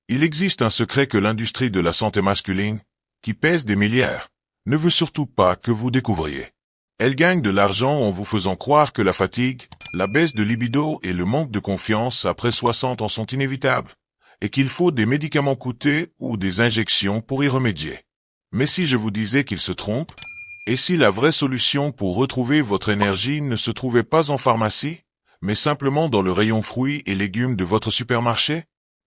Il existe un secret que l'industrie de la santé masculine, qui pèse des milliards, ne veut surtout pas que vous découvriez. Elle gagne de l'argent en vous faisant croire que la fatigue, la baisse de libido et le manque de confiance après 60 ans sont inévitables, et qu'il faut des médicaments coûteux ou des injections pour y remédier. Mais si je vous disais qu'il se trompe, et si la vraie solution pour retrouver votre énergie ne se trouvait pas en pharmacie, mais simplement dans le rayon fruits et légumes de votre supermarché?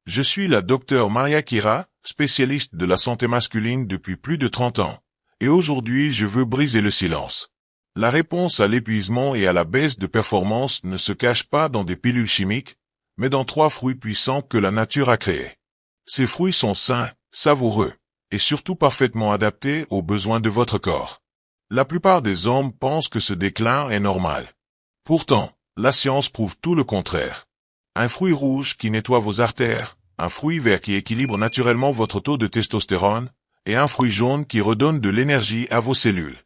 Je suis la docteure Maria Kira, spécialiste de la santé masculine depuis plus de 30 ans, et aujourd'hui je veux briser le silence. La réponse à l'épuisement et à la baisse de performance ne se cache pas dans des pilules chimiques, mais dans 3 fruits puissants que la nature a créés. Ces fruits sont sains, savoureux, et surtout parfaitement adaptés aux besoins de votre corps. La plupart des hommes pensent que ce déclin est normal. Pourtant, la science prouve tout le contraire. Un fruit rouge qui nettoie vos artères, un fruit vert qui équilibre naturellement votre taux de testostérone, et un fruit jaune qui redonne de l'énergie à vos cellules.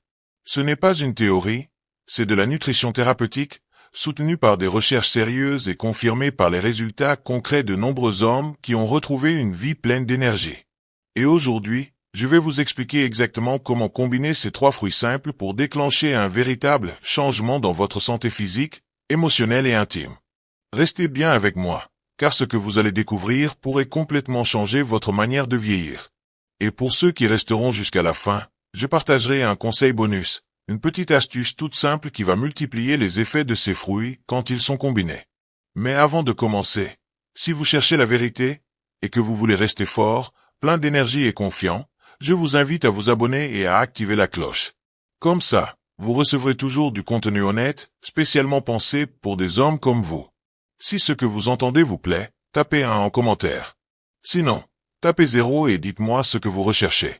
Ce n'est pas une théorie, c'est de la nutrition thérapeutique, soutenue par des recherches sérieuses et confirmée par les résultats concrets de nombreux hommes qui ont retrouvé une vie pleine d'énergie. Et aujourd'hui, je vais vous expliquer exactement comment combiner ces 3 fruits simples pour déclencher un véritable changement dans votre santé physique, émotionnelle et intime. Restez bien avec moi, car ce que vous allez découvrir pourrait complètement changer votre manière de vieillir. Et pour ceux qui resteront jusqu'à la fin, je partagerai un conseil bonus, une petite astuce toute simple qui va multiplier les effets de ces fruits quand ils sont combinés. Mais avant de commencer, si vous cherchez la vérité, et que vous voulez rester fort, plein d'énergie et confiant, je vous invite à vous abonner et à activer la cloche. Comme ça, vous recevrez toujours du contenu honnête, spécialement pensé pour des hommes comme vous. Si ce que vous entendez vous plaît, tapez 1 en commentaire. Sinon, tapez 0 et dites-moi ce que vous recherchez.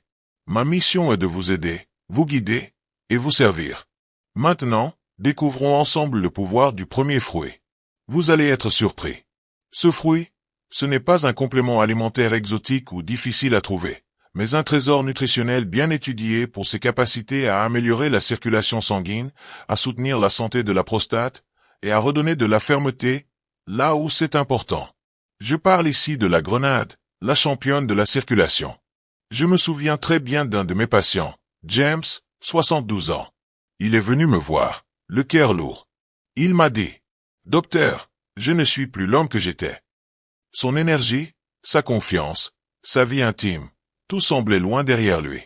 Ma mission est de vous aider, vous guider et vous servir. Maintenant, découvrons ensemble le pouvoir du premier fruit. Vous allez être surpris. Ce fruit, ce n'est pas un complément alimentaire exotique ou difficile à trouver, mais un trésor nutritionnel bien étudié pour ses capacités à améliorer la circulation sanguine, à soutenir la santé de la prostate et à redonner de la fermeté là où c'est important. Je parle ici de la grenade, la championne de la circulation. Je me souviens très bien d'un de mes patients, James, 72 ans. Il est venu me voir, le cœur lourd. Il m'a dit, « Docteur, je ne suis plus l'homme que j'étais. » Son énergie, sa confiance, sa vie intime, tout semblait loin derrière lui.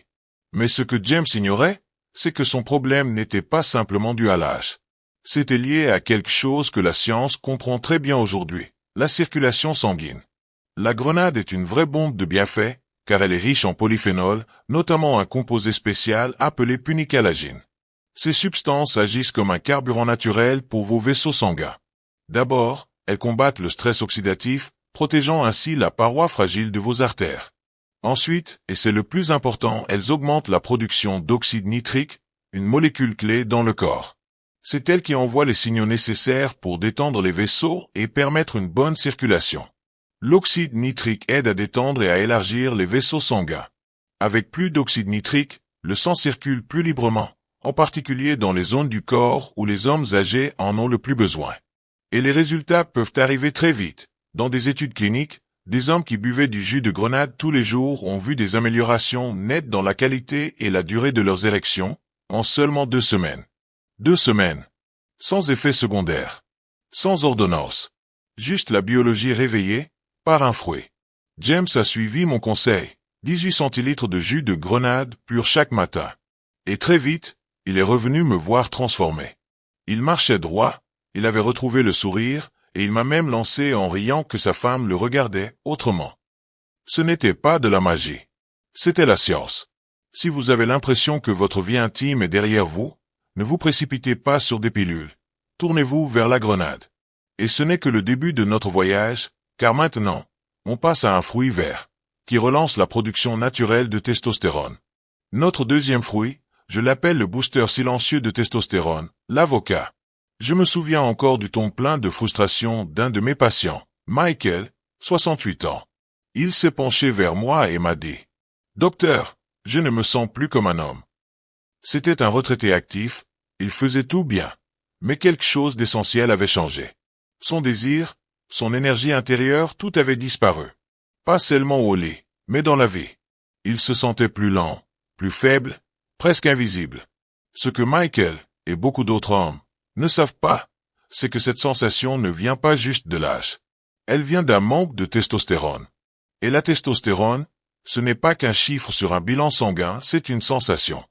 Mais ce que James ignorait, c'est que son problème n'était pas simplement dû à l'âge. C'était lié à quelque chose que la science comprend très bien aujourd'hui, la circulation sanguine. La grenade est une vraie bombe de bienfaits, car elle est riche en polyphénols, notamment un composé spécial appelé punicalagine. Ces substances agissent comme un carburant naturel pour vos vaisseaux sanguins. D'abord, elles combattent le stress oxydatif, protégeant ainsi la paroi fragile de vos artères. Ensuite, et c'est le plus important, elles augmentent la production d'oxyde nitrique, une molécule clé dans le corps. C'est elle qui envoie les signaux nécessaires pour détendre les vaisseaux et permettre une bonne circulation. L'oxyde nitrique aide à détendre et à élargir les vaisseaux sanguins. Avec plus d'oxyde nitrique, le sang circule plus librement, en particulier dans les zones du corps où les hommes âgés en ont le plus besoin. Et les résultats peuvent arriver très vite. Dans des études cliniques, des hommes qui buvaient du jus de grenade tous les jours ont vu des améliorations nettes dans la qualité et la durée de leurs érections, en seulement 2 semaines. 2 semaines. Sans effet secondaire. Sans ordonnance. Juste la biologie réveillée, par un fruit. James a suivi mon conseil, 18 centilitres de jus de grenade pur chaque matin. Et très vite, il est revenu me voir transformé. Il marchait droit, il avait retrouvé le sourire, et il m'a même lancé en riant que sa femme le regardait autrement. Ce n'était pas de la magie. C'était la science. Si vous avez l'impression que votre vie intime est derrière vous, ne vous précipitez pas sur des pilules. Tournez-vous vers la grenade. Et ce n'est que le début de notre voyage, car maintenant, on passe à un fruit vert, qui relance la production naturelle de testostérone. Notre deuxième fruit, je l'appelle le booster silencieux de testostérone, l'avocat. Je me souviens encore du ton plein de frustration d'un de mes patients, Michael, 68 ans. Il s'est penché vers moi et m'a dit, « Docteur, je ne me sens plus comme un homme. » C'était un retraité actif, il faisait tout bien, mais quelque chose d'essentiel avait changé. Son désir, son énergie intérieure, tout avait disparu. Pas seulement au lit, mais dans la vie. Il se sentait plus lent, plus faible, presque invisible. Ce que Michael, et beaucoup d'autres hommes, ne savent pas, c'est que cette sensation ne vient pas juste de l'âge. Elle vient d'un manque de testostérone. Et la testostérone, ce n'est pas qu'un chiffre sur un bilan sanguin, c'est une sensation.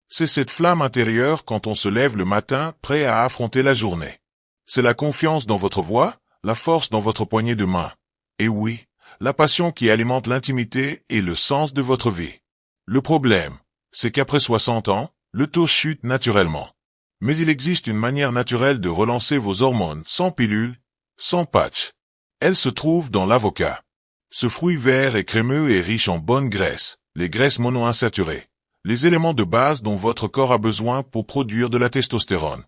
C'est cette flamme intérieure quand on se lève le matin, prêt à affronter la journée. C'est la confiance dans votre voix, la force dans votre poignée de main. Et oui, la passion qui alimente l'intimité et le sens de votre vie. Le problème, c'est qu'après 60 ans, le taux chute naturellement. Mais il existe une manière naturelle de relancer vos hormones sans pilule, sans patch. Elle se trouve dans l'avocat. Ce fruit vert et crémeux est riche en bonnes graisses, les graisses monoinsaturées, les éléments de base dont votre corps a besoin pour produire de la testostérone.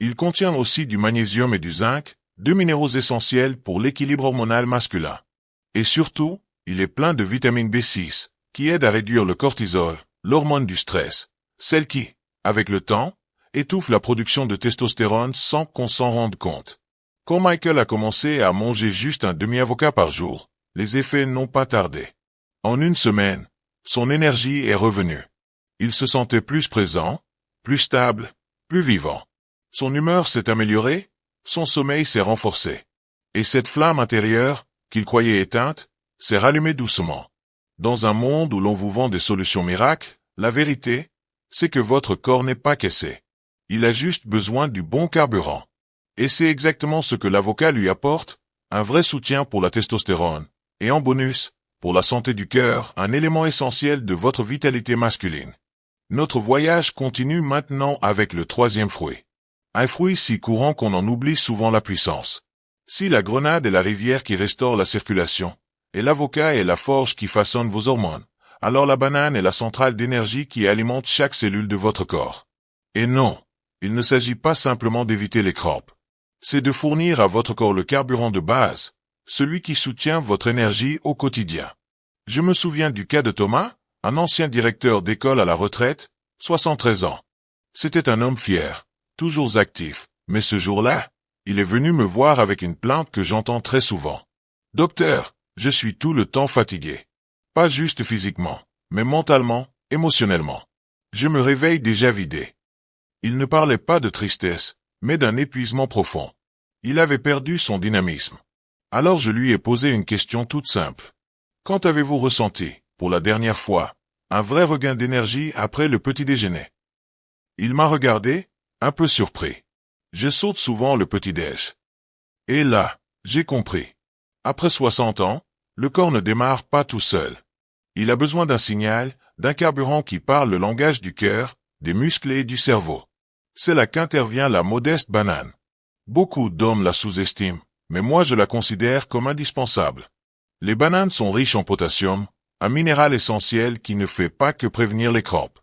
Il contient aussi du magnésium et du zinc, deux minéraux essentiels pour l'équilibre hormonal masculin. Et surtout, il est plein de vitamine B6, qui aide à réduire le cortisol, l'hormone du stress, celle qui, avec le temps, étouffe la production de testostérone sans qu'on s'en rende compte. Quand Michael a commencé à manger juste un demi-avocat par jour, les effets n'ont pas tardé. En une semaine, son énergie est revenue. Il se sentait plus présent, plus stable, plus vivant. Son humeur s'est améliorée, son sommeil s'est renforcé. Et cette flamme intérieure, qu'il croyait éteinte, s'est rallumée doucement. Dans un monde où l'on vous vend des solutions miracles, la vérité, c'est que votre corps n'est pas cassé. Il a juste besoin du bon carburant. Et c'est exactement ce que l'avocat lui apporte, un vrai soutien pour la testostérone. Et en bonus, pour la santé du cœur, un élément essentiel de votre vitalité masculine. Notre voyage continue maintenant avec le troisième fruit. Un fruit si courant qu'on en oublie souvent la puissance. Si la grenade est la rivière qui restaure la circulation, et l'avocat est la forge qui façonne vos hormones, alors la banane est la centrale d'énergie qui alimente chaque cellule de votre corps. Et non, il ne s'agit pas simplement d'éviter les crampes. C'est de fournir à votre corps le carburant de base, celui qui soutient votre énergie au quotidien. Je me souviens du cas de Thomas, un ancien directeur d'école à la retraite, 73 ans. C'était un homme fier, toujours actif, mais ce jour-là, il est venu me voir avec une plainte que j'entends très souvent. « Docteur, je suis tout le temps fatigué. Pas juste physiquement, mais mentalement, émotionnellement. Je me réveille déjà vidé. » Il ne parlait pas de tristesse, mais d'un épuisement profond. Il avait perdu son dynamisme. Alors je lui ai posé une question toute simple. Quand avez-vous ressenti, pour la dernière fois, un vrai regain d'énergie après le petit déjeuner? Il m'a regardé, un peu surpris. Je saute souvent le petit-déj. Et là, j'ai compris. Après 60 ans, le corps ne démarre pas tout seul. Il a besoin d'un signal, d'un carburant qui parle le langage du cœur, des muscles et du cerveau. C'est là qu'intervient la modeste banane. Beaucoup d'hommes la sous-estiment, mais moi je la considère comme indispensable. Les bananes sont riches en potassium, un minéral essentiel qui ne fait pas que prévenir les crampes.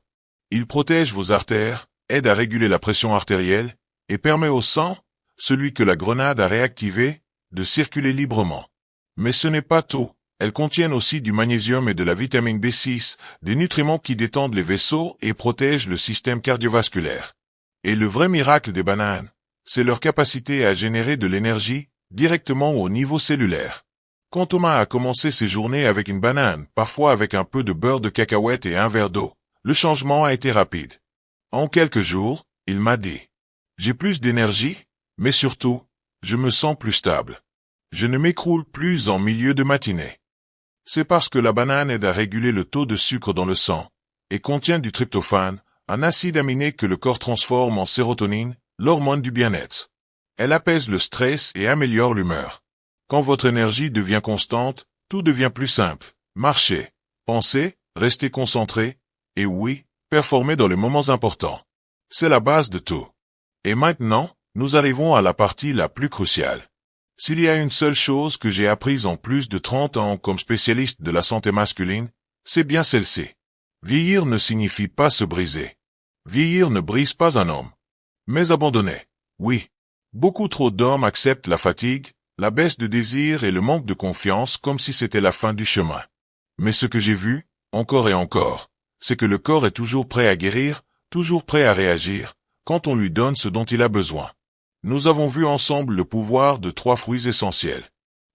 Il protège vos artères, aide à réguler la pression artérielle, et permet au sang, celui que la grenade a réactivé, de circuler librement. Mais ce n'est pas tout. Elles contiennent aussi du magnésium et de la vitamine B6, des nutriments qui détendent les vaisseaux et protègent le système cardiovasculaire. Et le vrai miracle des bananes, c'est leur capacité à générer de l'énergie directement au niveau cellulaire. Quand Thomas a commencé ses journées avec une banane, parfois avec un peu de beurre de cacahuète et un verre d'eau, le changement a été rapide. En quelques jours, il m'a dit « J'ai plus d'énergie, mais surtout, je me sens plus stable. Je ne m'écroule plus en milieu de matinée. » C'est parce que la banane aide à réguler le taux de sucre dans le sang et contient du tryptophane, un acide aminé que le corps transforme en sérotonine, l'hormone du bien-être. Elle apaise le stress et améliore l'humeur. Quand votre énergie devient constante, tout devient plus simple. Marchez, pensez, restez concentré, et oui, performez dans les moments importants. C'est la base de tout. Et maintenant, nous arrivons à la partie la plus cruciale. S'il y a une seule chose que j'ai apprise en plus de 30 ans comme spécialiste de la santé masculine, c'est bien celle-ci. Vieillir ne signifie pas se briser. Vieillir ne brise pas un homme. Mais abandonner, oui. Beaucoup trop d'hommes acceptent la fatigue, la baisse de désir et le manque de confiance comme si c'était la fin du chemin. Mais ce que j'ai vu, encore et encore, c'est que le corps est toujours prêt à guérir, toujours prêt à réagir, quand on lui donne ce dont il a besoin. Nous avons vu ensemble le pouvoir de 3 fruits essentiels.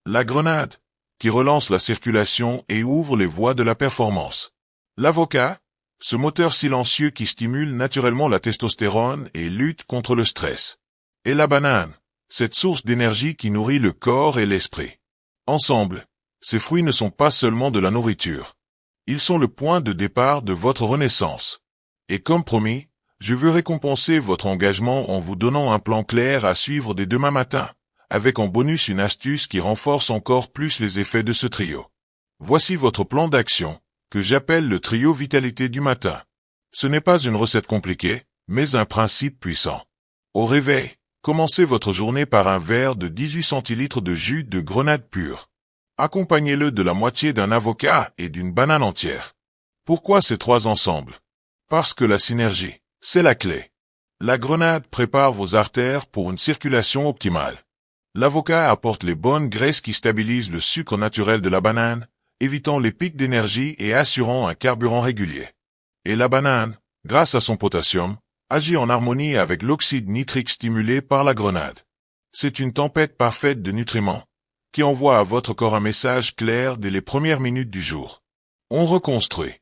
La grenade, qui relance la circulation et ouvre les voies de la performance. L'avocat, ce moteur silencieux qui stimule naturellement la testostérone et lutte contre le stress. Et la banane, cette source d'énergie qui nourrit le corps et l'esprit. Ensemble, ces fruits ne sont pas seulement de la nourriture. Ils sont le point de départ de votre renaissance. Et comme promis, je veux récompenser votre engagement en vous donnant un plan clair à suivre dès demain matin, avec en bonus une astuce qui renforce encore plus les effets de ce trio. Voici votre plan d'action, que j'appelle le trio vitalité du matin. Ce n'est pas une recette compliquée, mais un principe puissant. Au réveil, commencez votre journée par un verre de 18 centilitres de jus de grenade pure. Accompagnez-le de la moitié d'un avocat et d'une banane entière. Pourquoi ces trois ensemble? Parce que la synergie, c'est la clé. La grenade prépare vos artères pour une circulation optimale. L'avocat apporte les bonnes graisses qui stabilisent le sucre naturel de la banane, évitant les pics d'énergie et assurant un carburant régulier. Et la banane, grâce à son potassium, agit en harmonie avec l'oxyde nitrique stimulé par la grenade. C'est une tempête parfaite de nutriments, qui envoie à votre corps un message clair dès les premières minutes du jour. On reconstruit.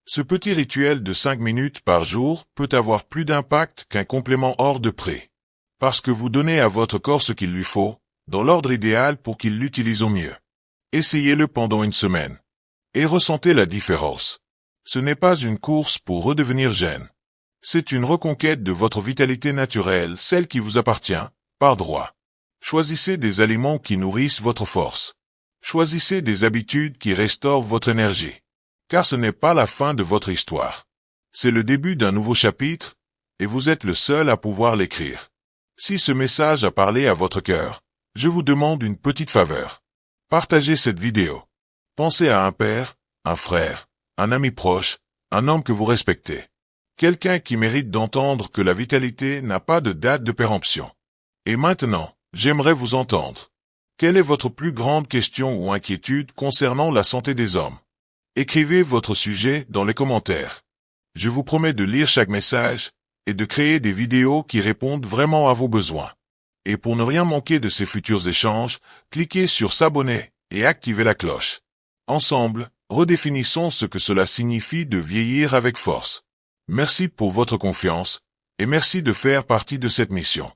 Ce petit rituel de 5 minutes par jour peut avoir plus d'impact qu'un complément hors de prix. Parce que vous donnez à votre corps ce qu'il lui faut, dans l'ordre idéal pour qu'il l'utilise au mieux. Essayez-le pendant une semaine. Et ressentez la différence. Ce n'est pas une course pour redevenir jeune. C'est une reconquête de votre vitalité naturelle, celle qui vous appartient, par droit. Choisissez des aliments qui nourrissent votre force. Choisissez des habitudes qui restaurent votre énergie. Car ce n'est pas la fin de votre histoire. C'est le début d'un nouveau chapitre, et vous êtes le seul à pouvoir l'écrire. Si ce message a parlé à votre cœur, je vous demande une petite faveur. Partagez cette vidéo. Pensez à un père, un frère, un ami proche, un homme que vous respectez. Quelqu'un qui mérite d'entendre que la vitalité n'a pas de date de péremption. Et maintenant, j'aimerais vous entendre. Quelle est votre plus grande question ou inquiétude concernant la santé des hommes? Écrivez votre sujet dans les commentaires. Je vous promets de lire chaque message et de créer des vidéos qui répondent vraiment à vos besoins. Et pour ne rien manquer de ces futurs échanges, cliquez sur s'abonner et activez la cloche. Ensemble, redéfinissons ce que cela signifie de vieillir avec force. Merci pour votre confiance et merci de faire partie de cette mission.